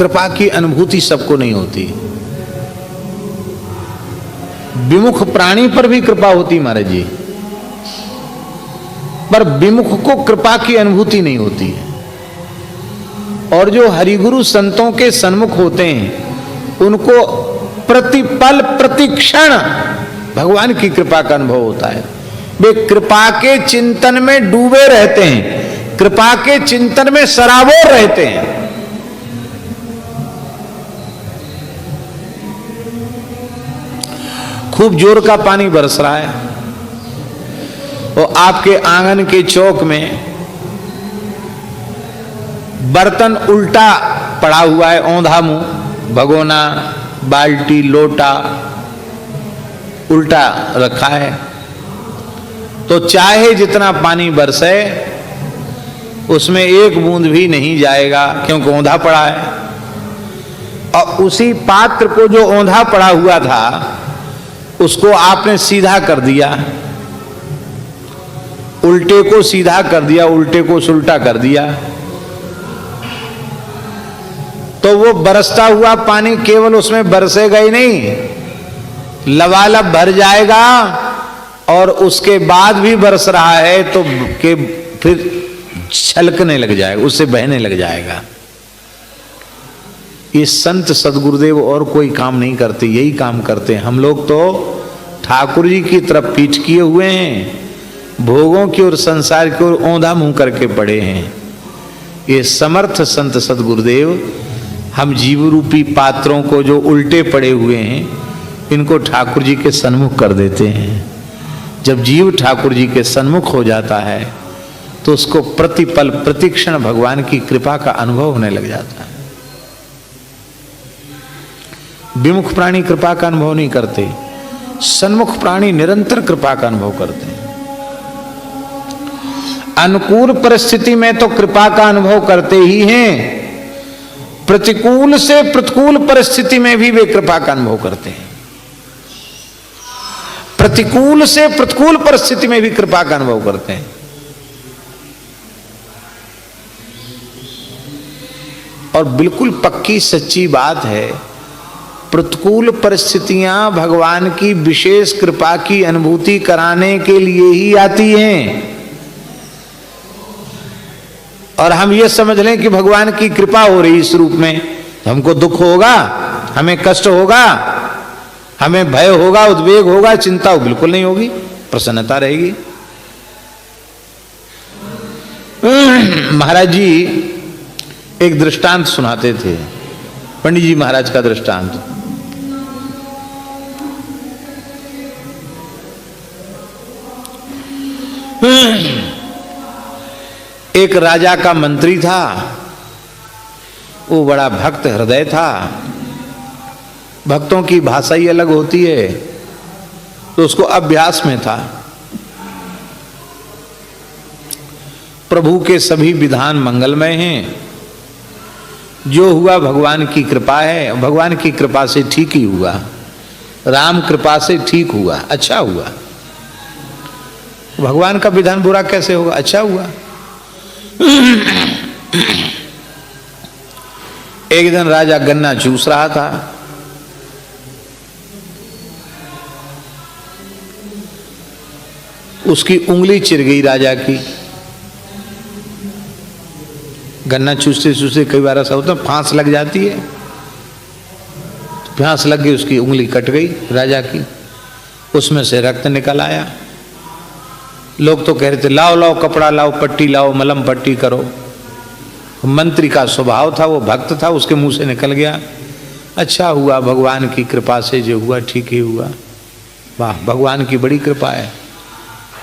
कृपा की अनुभूति सबको नहीं होती। विमुख प्राणी पर भी कृपा होती महाराज जी, पर विमुख को कृपा की अनुभूति नहीं होती है। और जो हरिगुरु संतों के सन्मुख होते हैं उनको प्रतिपल प्रतिक्षण भगवान की कृपा का अनुभव होता है। वे कृपा के चिंतन में डूबे रहते हैं, कृपा के चिंतन में सराबोर रहते हैं। खूब जोर का पानी बरस रहा है और आपके आंगन के चौक में बर्तन उल्टा पड़ा हुआ है, औंधा मुंह, भगोना, बाल्टी, लोटा उल्टा रखा है। तो चाहे जितना पानी बरसे उसमें एक बूंद भी नहीं जाएगा, क्योंकि औंधा पड़ा है। और उसी पात्र को जो औंधा पड़ा हुआ था उसको आपने सीधा कर दिया, उल्टे को सीधा कर दिया, उल्टे को उल्टा कर दिया, तो वो बरसता हुआ पानी केवल उसमें बरसेगा ही नहीं, लबालब भर जाएगा। और उसके बाद भी बरस रहा है तो के फिर छलकने लग जाएगा, उससे बहने लग जाएगा। ये संत सदगुरुदेव और कोई काम नहीं करते, यही काम करते हैं। हम लोग तो ठाकुर जी की तरफ पीठ किए हुए हैं, भोगों की और संसार की ओर औंधा मुंह करके पड़े हैं। ये समर्थ संत सदगुरुदेव हम जीव रूपी पात्रों को जो उल्टे पड़े हुए हैं इनको ठाकुर जी के सन्मुख कर देते हैं। जब जीव ठाकुर जी के सन्मुख हो जाता है तो उसको प्रतिपल प्रतिक्षण भगवान की कृपा का अनुभव होने लग जाता है। विमुख प्राणी कृपा का अनुभव नहीं करते, सन्मुख प्राणी निरंतर कृपा का अनुभव करते हैं। अनुकूल परिस्थिति में तो कृपा का अनुभव करते ही हैं, प्रतिकूल से प्रतिकूल परिस्थिति में भी वे कृपा का अनुभव करते हैं। प्रतिकूल से प्रतिकूल परिस्थिति में भी कृपा का अनुभव करते हैं। और बिल्कुल पक्की सच्ची बात है, प्रतिकूल परिस्थितियां भगवान की विशेष कृपा की अनुभूति कराने के लिए ही आती हैं। और हम ये समझ लें कि भगवान की कृपा हो रही इस रूप में, हमको दुख होगा, हमें कष्ट होगा, हमें भय होगा, उद्वेग होगा, चिंता बिल्कुल नहीं होगी, प्रसन्नता रहेगी। महाराज जी एक दृष्टांत सुनाते थे, पंडित जी महाराज का दृष्टांत। एक राजा का मंत्री था, वो बड़ा भक्त हृदय था। भक्तों की भाषा ही अलग होती है, तो उसको अभ्यास में था। प्रभु के सभी विधान मंगलमय हैं, जो हुआ भगवान की कृपा है, भगवान की कृपा से ठीक ही हुआ, राम कृपा से ठीक हुआ, अच्छा हुआ। भगवान का विधान बुरा कैसे होगा, अच्छा हुआ। एक दिन राजा गन्ना चूस रहा था, उसकी उंगली चिर गई राजा की। गन्ना चूसते चूसते कई बार ऐसा होता है फांस लग जाती है, फांस लग गई, उसकी उंगली कट गई राजा की, उसमें से रक्त निकल आया। लोग तो कह रहे थे लाओ लाओ कपड़ा लाओ, पट्टी लाओ, मलम पट्टी करो। मंत्री का स्वभाव था, वो भक्त था, उसके मुंह से निकल गया। अच्छा हुआ, भगवान की कृपा से जो हुआ ठीक ही हुआ। वाह, भगवान की बड़ी कृपा है।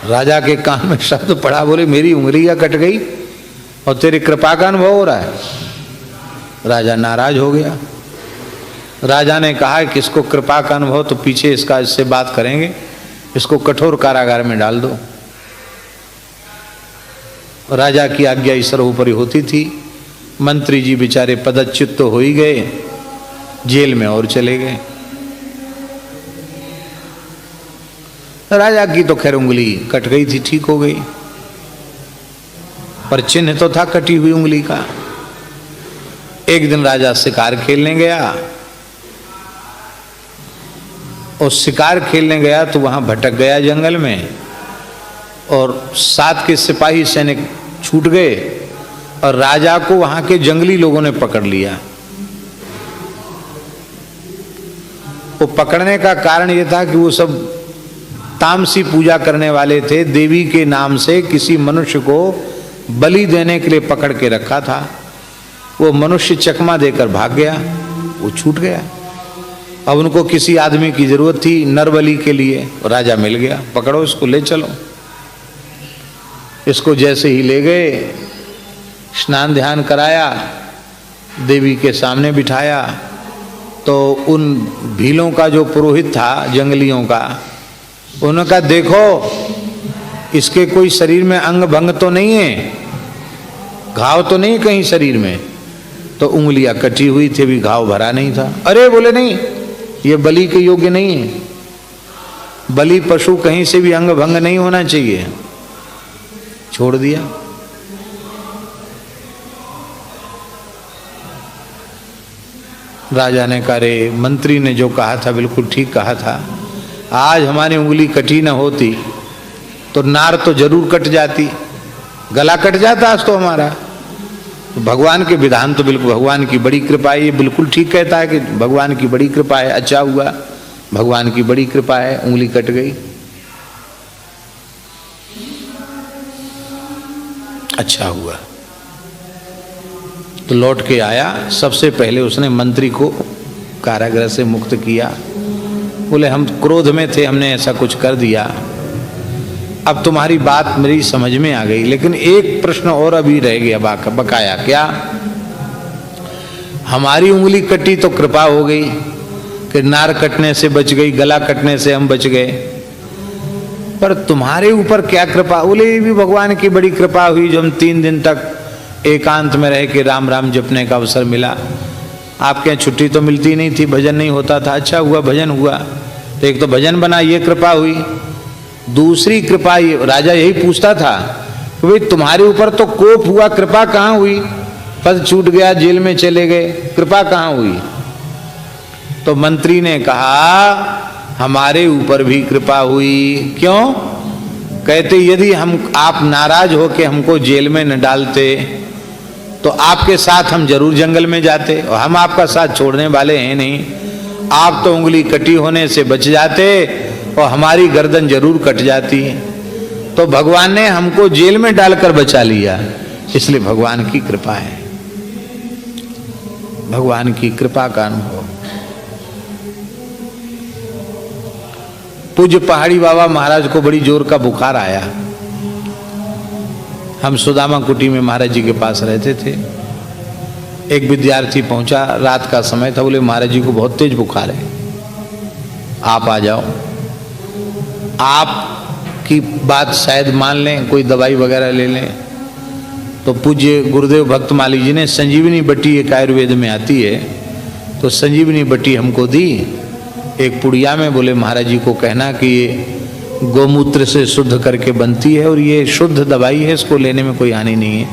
राजा के कान में शब्द पड़ा, बोले मेरी उंगलियां कट गई और तेरी कृपा का अनुभव हो रहा है। राजा नाराज हो गया। राजा ने कहा कि इसको कृपा का अनुभव तो पीछे इससे बात करेंगे, इसको कठोर कारागार में डाल दो। राजा की आज्ञा इस सर्वोपरि होती थी। मंत्री जी बेचारे पदच्युत तो हो ही गए, जेल में और चले गए। राजा की तो खैर उंगली कट गई थी, ठीक हो गई, पर चिन्ह तो था कटी हुई उंगली का। एक दिन राजा शिकार खेलने गया, और शिकार खेलने गया तो वहां भटक गया जंगल में, और 7 के सिपाही सैनिक छूट गए और राजा को वहां के जंगली लोगों ने पकड़ लिया। वो पकड़ने का कारण ये था कि वो सब तामसी पूजा करने वाले थे, देवी के नाम से किसी मनुष्य को बलि देने के लिए पकड़ के रखा था। वो मनुष्य चकमा देकर भाग गया, वो छूट गया। अब उनको किसी आदमी की जरूरत थी नर बलि के लिए, राजा मिल गया, पकड़ो इसको ले चलो। इसको जैसे ही ले गए, स्नान ध्यान कराया, देवी के सामने बिठाया, तो उन भीलों का जो पुरोहित था जंगलियों का, उन्होंने कहा देखो इसके कोई शरीर में अंग भंग तो नहीं है, घाव तो नहीं कहीं शरीर में। तो उंगलियां कटी हुई थी, भी घाव भरा नहीं था। अरे बोले नहीं, ये बलि के योग्य नहीं है, बलि पशु कहीं से भी अंग भंग नहीं होना चाहिए। छोड़ दिया। राजा ने कहा रे, मंत्री ने जो कहा था बिल्कुल ठीक कहा था, आज हमारी उंगली कटी न होती तो नार तो जरूर कट जाती, गला कट जाता आज तो हमारा। तो भगवान के विधान तो बिल्कुल, भगवान की बड़ी कृपा है, ये बिल्कुल ठीक कहता है कि भगवान की बड़ी कृपा है, अच्छा हुआ भगवान की बड़ी कृपा है, उंगली कट गई, अच्छा हुआ। तो लौट के आया, सबसे पहले उसने मंत्री को कारागृह से मुक्त किया। बोले हम क्रोध में थे, हमने ऐसा कुछ कर दिया, अब तुम्हारी बात मेरी समझ में आ गई, लेकिन एक प्रश्न और अभी रह गया बकाया। क्या? हमारी उंगली कटी तो कृपा हो गई कि नार कटने से बच गई, गला कटने से हम बच गए, पर तुम्हारे ऊपर क्या कृपा? बोले ये भी भगवान की बड़ी कृपा हुई जो हम 3 दिन तक एकांत में रह के राम राम जपने का अवसर मिला। आपके यहाँ छुट्टी तो मिलती नहीं थी, भजन नहीं होता था, अच्छा हुआ भजन हुआ, तो एक तो भजन बना, ये कृपा हुई। दूसरी कृपा राजा यही पूछता था कि भाई तुम्हारे ऊपर तो कोप हुआ, कृपा कहाँ हुई? पद छूट गया, जेल में चले गए, कृपा कहाँ हुई? तो मंत्री ने कहा हमारे ऊपर भी कृपा हुई। क्यों? कहते यदि हम आप नाराज होके हमको जेल में न डालते तो आपके साथ हम जरूर जंगल में जाते, और हम आपका साथ छोड़ने वाले हैं नहीं। आप तो उंगली कटी होने से बच जाते और हमारी गर्दन जरूर कट जाती। तो भगवान ने हमको जेल में डालकर बचा लिया, इसलिए भगवान की कृपा है, भगवान की कृपा का अनुभव। पूज्य पहाड़ी बाबा महाराज को बड़ी जोर का बुखार आया। हम सुदामा कुटी में महाराज जी के पास रहते थे। एक विद्यार्थी पहुंचा, रात का समय था, बोले महाराज जी को बहुत तेज बुखार है, आप आ जाओ। आप की बात शायद मान लें, कोई दवाई वगैरह ले लें। तो पूज्य गुरुदेव भक्तमाली जी ने संजीवनी बट्टी, एक आयुर्वेद में आती है, तो संजीवनी बट्टी हमको दी एक पुड़िया में। बोले महाराज जी को कहना कि ये गोमूत्र से शुद्ध करके बनती है और ये शुद्ध दवाई है, इसको लेने में कोई हानि नहीं है,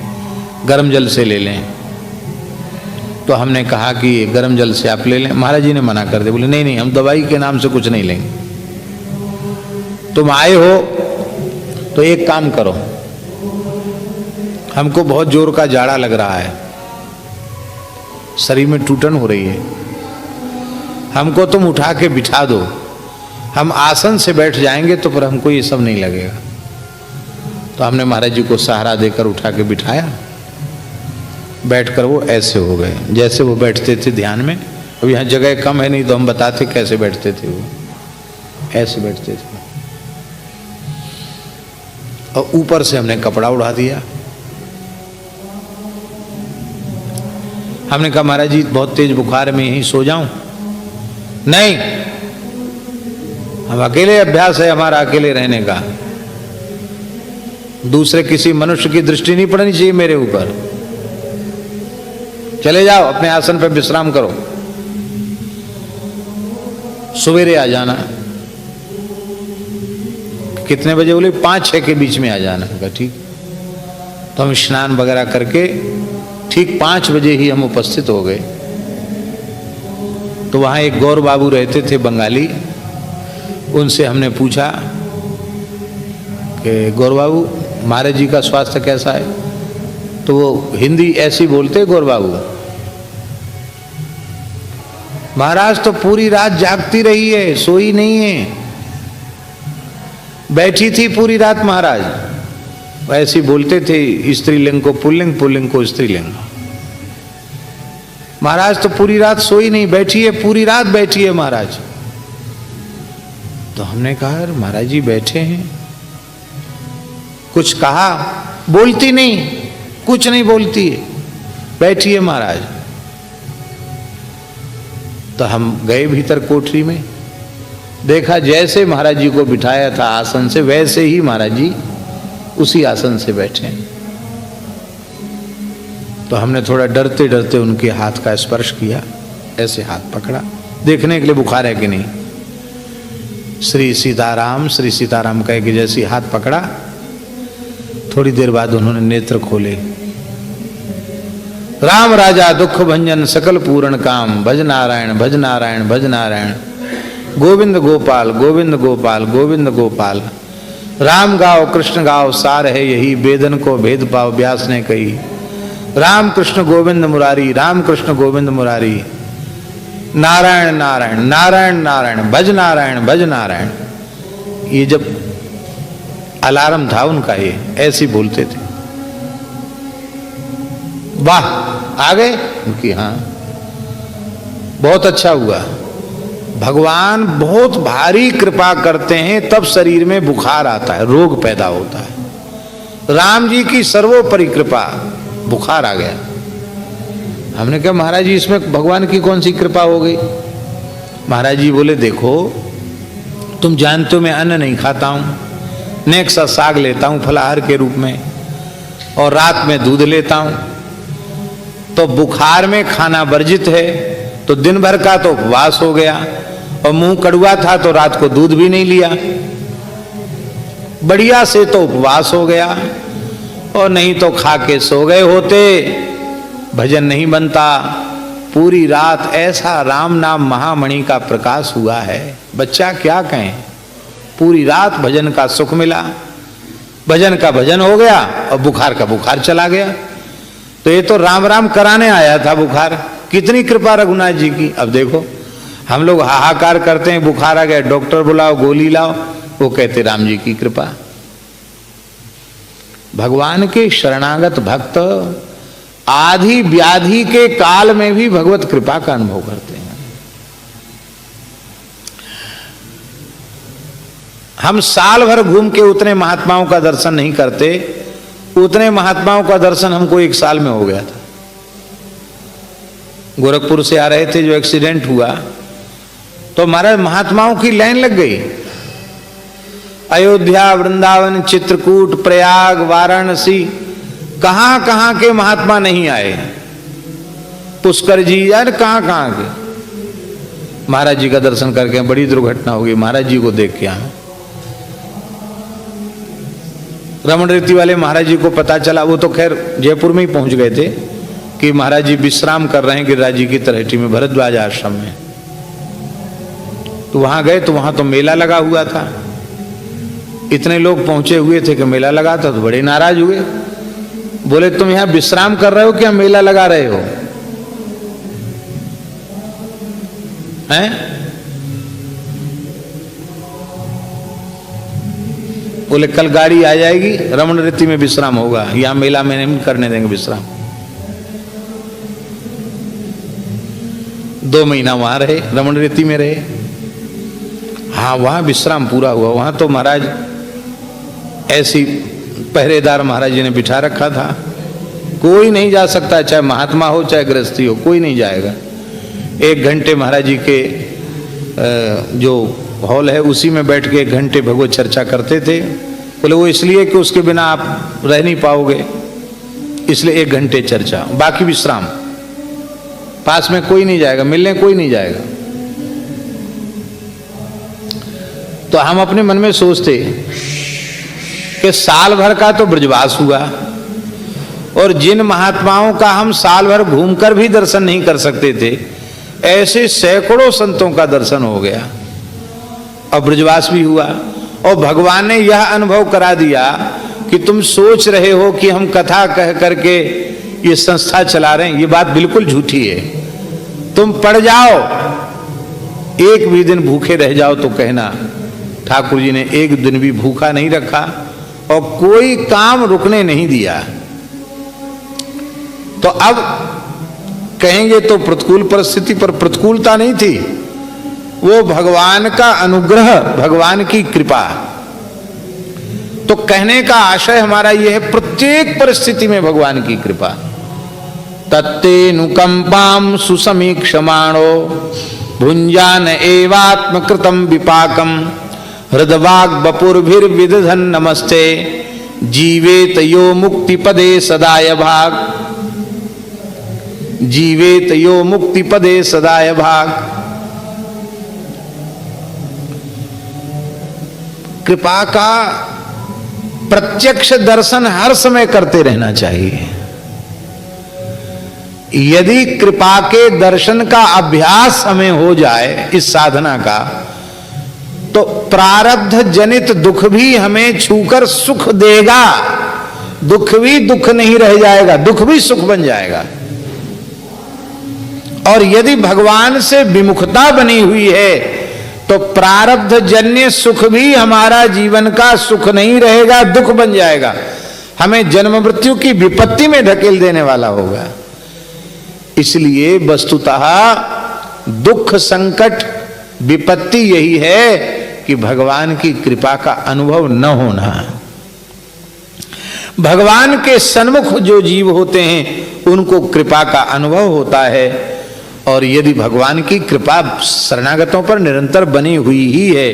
गर्म जल से ले लें। तो हमने कहा कि ये गर्म जल से आप ले लें। महाराज जी ने मना कर दिया, बोले नहीं नहीं, हम दवाई के नाम से कुछ नहीं लेंगे। तुम आए हो तो एक काम करो, हमको बहुत जोर का जाड़ा लग रहा है, शरीर में टूटन हो रही है, हमको तुम उठा के बिठा दो, हम आसन से बैठ जाएंगे तो पर हमको ये सब नहीं लगेगा। तो हमने महाराज जी को सहारा देकर उठा के बिठाया, बैठकर वो ऐसे हो गए जैसे वो बैठते थे ध्यान में। अब यहाँ जगह कम है, नहीं तो हम बताते कैसे बैठते थे। वो ऐसे बैठते थे और ऊपर से हमने कपड़ा उड़ा दिया। हमने कहा महाराज जी बहुत तेज बुखार में यहीं सो जाऊं? नहीं, हम अकेले, अभ्यास है हमारा अकेले रहने का, दूसरे किसी मनुष्य की दृष्टि नहीं पड़नी चाहिए मेरे ऊपर। चले जाओ अपने आसन पर विश्राम करो, सवेरे आ जाना। कितने बजे? बोले 5-6 के बीच में आ जाना। कहा ठीक। तो हम स्नान वगैरह करके ठीक 5 बजे ही हम उपस्थित हो गए। तो वहाँ एक गौर बाबू रहते थे बंगाली, उनसे हमने पूछा कि गौर बाबू महाराज जी का स्वास्थ्य कैसा है? तो वो हिंदी ऐसी बोलते, गौर बाबू महाराज तो पूरी रात जागती रही है, सोई नहीं है, बैठी थी पूरी रात महाराज। ऐसे बोलते थे, स्त्रीलिंग को पुल्लिंग, पुल्लिंग को स्त्रीलिंग। महाराज तो पूरी रात सोई नहीं, बैठी है, पूरी रात बैठी है महाराज। तो हमने कहा महाराज जी बैठे हैं, कुछ कहा? बोलती नहीं, कुछ नहीं बोलती है, बैठी है महाराज। तो हम गए भीतर कोठरी में, देखा जैसे महाराज जी को बिठाया था आसन से, वैसे ही महाराज जी उसी आसन से बैठे। तो हमने थोड़ा डरते डरते उनके हाथ का स्पर्श किया, ऐसे हाथ पकड़ा, देखने के लिए बुखार है कि नहीं। श्री सीताराम कह के जैसी हाथ पकड़ा, थोड़ी देर बाद उन्होंने नेत्र खोले। राम राजा दुख भंजन सकल पूर्ण काम, भज नारायण भज नारायण भज नारायण, गोविंद गोपाल गोविंद गोपाल गोविंद गोपाल। राम गाओ कृष्ण गाओ सार है यही, वेदन को भेद पाओ व्यास ने कही। राम कृष्ण गोविंद मुरारी, राम कृष्ण गोविंद मुरारी, नारायण नारायण नारायण नारायण, भज नारायण भज नारायण। ये जब अलार्म था उनका, ये ऐसे बोलते थे। वाह, आ गए उनकी? हाँ, बहुत अच्छा हुआ। भगवान बहुत भारी कृपा करते हैं, तब शरीर में बुखार आता है, रोग पैदा होता है। राम जी की सर्वोपरि कृपा, बुखार आ गया। हमने कहा महाराज जी इसमें भगवान की कौन सी कृपा हो गई? महाराज जी बोले देखो, तुम जानते हो मैं अन्न नहीं खाता हूँ, नेक सा साग लेता हूँ फलाहार के रूप में, और रात में दूध लेता हूँ। तो बुखार में खाना वर्जित है, तो दिन भर का तो उपवास हो गया, और मुंह कड़ुआ था तो रात को दूध भी नहीं लिया, बढ़िया से तो उपवास हो गया, और नहीं तो खा के सो गए होते, भजन नहीं बनता। पूरी रात ऐसा राम नाम महामणि का प्रकाश हुआ है, बच्चा क्या कहें। पूरी रात भजन का सुख मिला, भजन का भजन हो गया, और बुखार का बुखार चला गया। तो ये तो राम राम कराने आया था बुखार, कितनी कृपा रघुनाथ जी की। अब देखो हम लोग हाहाकार करते हैं, बुखार आ गया, डॉक्टर बुलाओ, गोली लाओ, वो कहते राम जी की कृपा। भगवान के शरणागत भक्त आधि व्याधि के काल में भी भगवत कृपा का अनुभव करते हैं। हम साल भर घूम के उतने महात्माओं का दर्शन नहीं करते, उतने महात्माओं का दर्शन हमको 1 साल में हो गया था। गोरखपुर से आ रहे थे, जो एक्सीडेंट हुआ, तो हमारे महात्माओं की लाइन लग गई। अयोध्या, वृंदावन, चित्रकूट, प्रयाग, वाराणसी, कहां कहां के महात्मा नहीं आए। पुष्कर जी यार कहां कहां के। महाराज जी का दर्शन करके बड़ी दुर्घटना हो गई, महाराज जी को देख के आए। रमण रीति वाले महाराज जी को पता चला, वो तो खैर जयपुर में ही पहुंच गए थे, कि महाराज जी विश्राम कर रहे हैं गिरिराज जी की तलहटी में, भरद्वाज आश्रम में। तो वहां गए तो वहां तो मेला लगा हुआ था, इतने लोग पहुंचे हुए थे कि मेला लगा था, तो बड़े नाराज हुए। बोले तुम यहां विश्राम कर रहे हो क्या मेला लगा रहे हो? हैं? बोले कल गाड़ी आ जाएगी, रमण रीति में विश्राम होगा, यहां मेला में नहीं करने देंगे विश्राम। 2 महीना वहां रहे, रमण रीति में रहे। हाँ, वहां विश्राम पूरा हुआ। वहां तो महाराज ऐसी पहरेदार महाराज जी ने बिठा रखा था, कोई नहीं जा सकता, चाहे महात्मा हो चाहे गृहस्थी हो, कोई नहीं जाएगा। 1 घंटे महाराज जी के जो हॉल है उसी में बैठ के 1 घंटे भगवत चर्चा करते थे। बोले वो इसलिए कि उसके बिना आप रह नहीं पाओगे, इसलिए 1 घंटे चर्चा, बाकी विश्राम। पास में कोई नहीं जाएगा, मिलने कोई नहीं जाएगा। तो हम अपने मन में सोचते कि साल भर का तो ब्रजवास हुआ, और जिन महात्माओं का हम साल भर घूमकर भी दर्शन नहीं कर सकते थे, ऐसे सैकड़ों संतों का दर्शन हो गया और ब्रजवास भी हुआ। और भगवान ने यह अनुभव करा दिया कि तुम सोच रहे हो कि हम कथा कह करके ये संस्था चला रहे हैं, ये बात बिल्कुल झूठी है। तुम पड़ जाओ, एक भी दिन भूखे रह जाओ तो कहना। ठाकुर जी ने एक दिन भी भूखा नहीं रखा और कोई काम रुकने नहीं दिया। तो अब कहेंगे तो प्रतिकूल परिस्थिति पर प्रतिकूलता नहीं थी, वो भगवान का अनुग्रह, भगवान की कृपा। तो कहने का आशय हमारा यह है, प्रत्येक परिस्थिति में भगवान की कृपा। तत्तेनुकंपाम सुसमीक्षमाणो भुंजान एवात्मकृतम विपाकम हृदवाग बपुर्भिर्विदधन नमस्ते जीवेत यो मुक्ति पदे सदाय भाग, जीवेत यो मुक्ति पदे सदाय भाग। कृपा का प्रत्यक्ष दर्शन हर समय करते रहना चाहिए। यदि कृपा के दर्शन का अभ्यास हमें हो जाए इस साधना का, तो प्रारब्ध जनित दुख भी हमें छूकर सुख देगा। दुख भी दुख नहीं रह जाएगा, दुख भी सुख बन जाएगा। और यदि भगवान से विमुखता बनी हुई है, तो प्रारब्ध जन्य सुख भी हमारा जीवन का सुख नहीं रहेगा, दुख बन जाएगा, हमें जन्म मृत्यु की विपत्ति में ढकेल देने वाला होगा। इसलिए वस्तुतः दुख संकट विपत्ति यही है कि भगवान की कृपा का अनुभव न होना। भगवान के सन्मुख जो जीव होते हैं उनको कृपा का अनुभव होता है। और यदि भगवान की कृपा शरणागतों पर निरंतर बनी हुई ही है,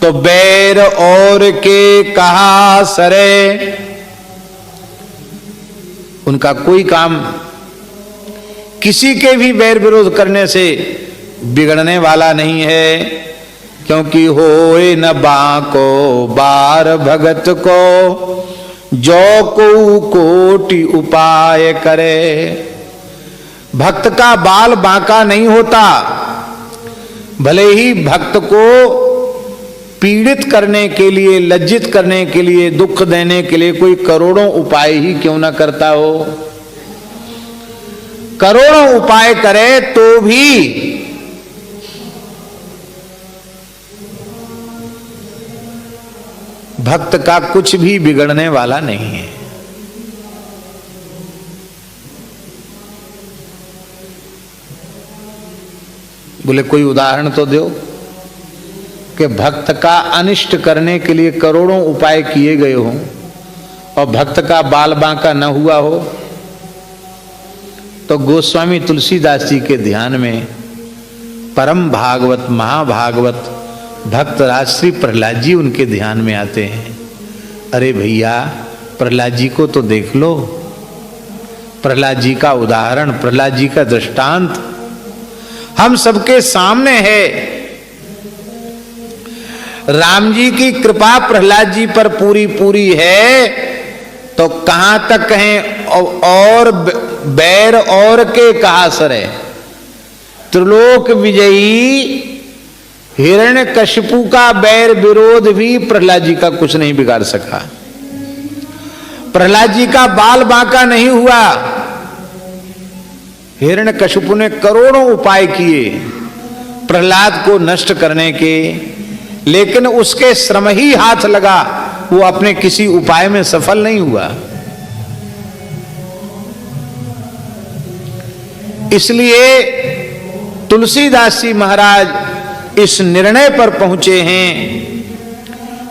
तो बैर और के कहा सरे, उनका कोई काम किसी के भी बैर विरोध करने से बिगड़ने वाला नहीं है। क्योंकि होए न बाको बार भगत को, जो को कोटि उपाय करे। भक्त का बाल बांका नहीं होता। भले ही भक्त को पीड़ित करने के लिए, लज्जित करने के लिए, दुख देने के लिए कोई करोड़ों उपाय ही क्यों ना करता हो, करोड़ों उपाय करे तो भी भक्त का कुछ भी बिगड़ने वाला नहीं है। बोले कोई उदाहरण तो दो कि भक्त का अनिष्ट करने के लिए करोड़ों उपाय किए गए हों और भक्त का बाल बांका न हुआ हो। तो गोस्वामी तुलसीदास जी के ध्यान में परम भागवत महाभागवत भक्त राजश्री प्रहलाद जी उनके ध्यान में आते हैं। अरे भैया, प्रहलाद जी को तो देख लो। प्रहलाद जी का उदाहरण, प्रहलाद जी का दृष्टांत हम सबके सामने है। राम जी की कृपा प्रहलाद जी पर पूरी पूरी है, तो कहां तक कहें और बैर और के कहा सरे। त्रिलोक विजयी हिरण्यकशिपु का बैर विरोध भी प्रहलाद जी का कुछ नहीं बिगाड़ सका। प्रहलाद जी का बाल बांका नहीं हुआ। हिरण्यकशिपु ने करोड़ों उपाय किए प्रहलाद को नष्ट करने के, लेकिन उसके श्रम ही हाथ लगा, वो अपने किसी उपाय में सफल नहीं हुआ। इसलिए तुलसीदास जी महाराज इस निर्णय पर पहुंचे हैं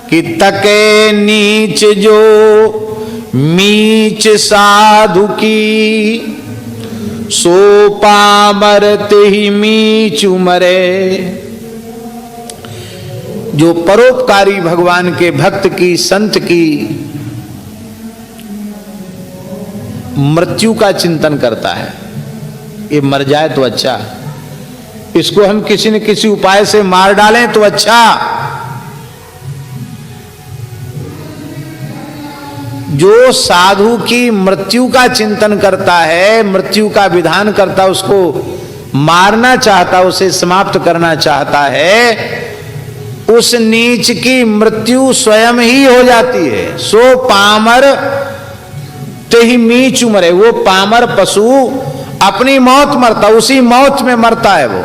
कि तके नीच जो मीच साधु की, सो पामरत ही मीच मरे। जो परोपकारी भगवान के भक्त की, संत की मृत्यु का चिंतन करता है, ये मर जाए तो अच्छा, इसको हम किसी न किसी उपाय से मार डालें तो अच्छा। जो साधु की मृत्यु का चिंतन करता है, मृत्यु का विधान करता, उसको मारना चाहता, उसे समाप्त करना चाहता है, उस नीच की मृत्यु स्वयं ही हो जाती है। सो पामर ते ही मीच मरे, वो पामर पशु अपनी मौत मरता, उसी मौत में मरता है वो,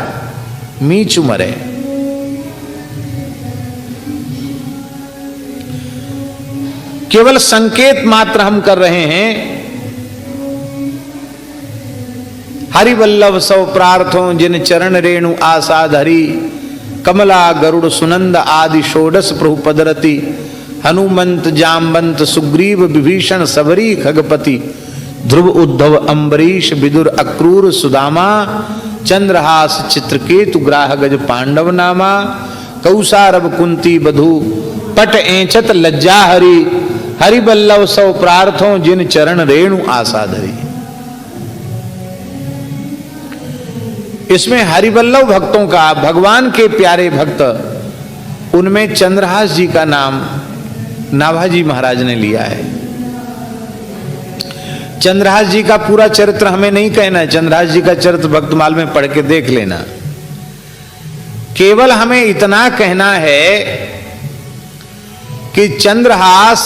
मीच मरे। केवल संकेत मात्र हम कर रहे हैं। हरिवल्लभ सौ प्रार्थों जिन चरण रेणु आसाद हरि, कमला गरुड़ सुनंद आदि षोडश प्रभु पदरति, हनुमंत जामवंत सुग्रीव विभीषण सबरी खगपति, ध्रुव उद्धव अम्बरीश विदुर अक्रूर सुदामा, चंद्रहास चित्रकेतु ग्राह गज पांडव नामा, कौसारव कुंती बधु पट एंचत लज्जा हरि, हरिवल्लभ सौ प्रार्थों जिन चरण रेणु आशा धरी। इसमें हरिवल्लभ भक्तों का, भगवान के प्यारे भक्त, उनमें चंद्रहास जी का नाम नाभाजी महाराज ने लिया है। चंद्रहास जी का पूरा चरित्र हमें नहीं कहना है, चंद्रहास जी का चरित्र भक्तमाल में पढ़ के देख लेना। केवल हमें इतना कहना है कि चंद्रहास